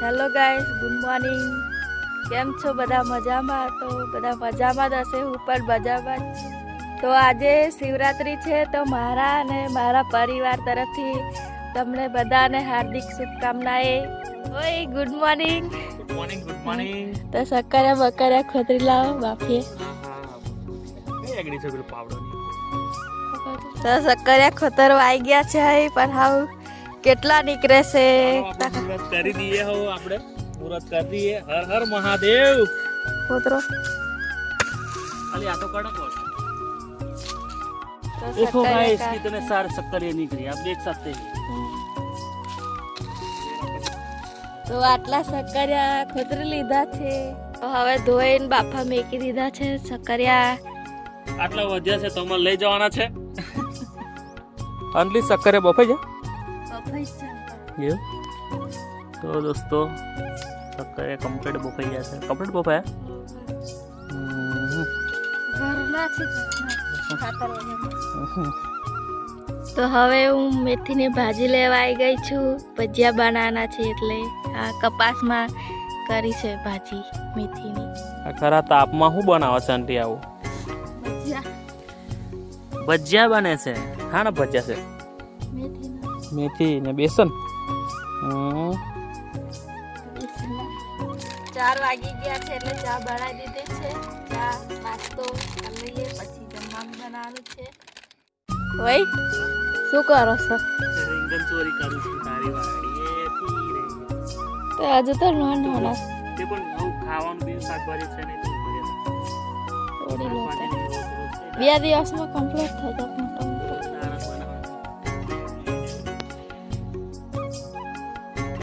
Hello guys, good morning. કેમ છો બધા? મજામાં? તો બધા મજામાં જ હશે, હું પણ મજામાં જ છું. તો આજે શિવરાત્રી છે, તો મારા અને મારા પરિવાર તરફથી તમને બધાને હાર્દિક શુભકામનાએ. ઓય good morning. Good morning, good morning. તો સક્કરિયા બકરિયા ખોતરી લાવો બાફીએ. કઈ આગળી છે પેલું પાવડોની? તો સક્કરિયા ખોતરો આવી ગયા છે, પણ હાવ કેટલા નીકળે છે. મુહૂર્ત કરી દઈએ હો, આપણે મુહૂર્ત કરી દઈએ. હર હર મહાદેવ. ખોતરો ખાલી આ તો કડક હોય. તો देखो गाइस સક્કરિયા कितने सारे शक्करिया निकली, आप देख सकते हैं. તો આટલા સક્કરિયા ખોતરી લીધા છે. તો હવે ધોઈને બાફા મેકી દીધા છે સક્કરિયા. આટલા વધ્યા છે તો અમારે લઈ જવાના છે. આટલી શક્કરિયા બફાઈ જાય. એવું તો દોસ્તો શક્કરિયા કમ્પ્લીટ બફાઈ ગયા છે. કમ્પ્લીટ બફાયા. ઘરના છે ખાતર વગર. તો હવે હું મેથીની ભાજી લેવા આવી ગઈ છું. ભજીયા બનાવવાના છે, એટલે આ કપાસમાં કરી છે ભાજી મેથીની. આ ખરા તાપમાં શું બનાવે છે આંટી? આવું ભજીયા બને છે. હા ને, ભજીયા છે મેથી ને બેસન. 4 વાગી ગયા છે, એટલે ચા બનાવી દીધી છે. ચા નાસ્તો કરી લઈએ, પછી જમવાનું બનાવવાનું છે. ઓય શું કરો છો? રીંગણ ચોરી કરું છું તારી વાડી એ પી રહી. તો હજુ તો નાના તે પણ નવું ખાવાનું બી શાકભાજી છે ને થોડી લોટા 2 દિવસમાં કમ્પ્લીટ થઈ જશે.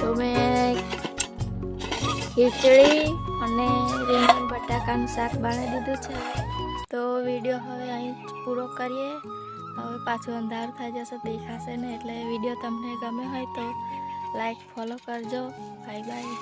તો મેં ખીચડી અને રીંગણ બટાકાનું શાક બનાવી દીધું છે. તો વિડીયો હવે અહીં પૂરો કરીએ. હવે પાછું અંધારું થઈ જશે, દેખાશે ને. એટલે વિડીયો તમને ગમે હોય તો લાઈક ફોલો કરજો. Bye bye.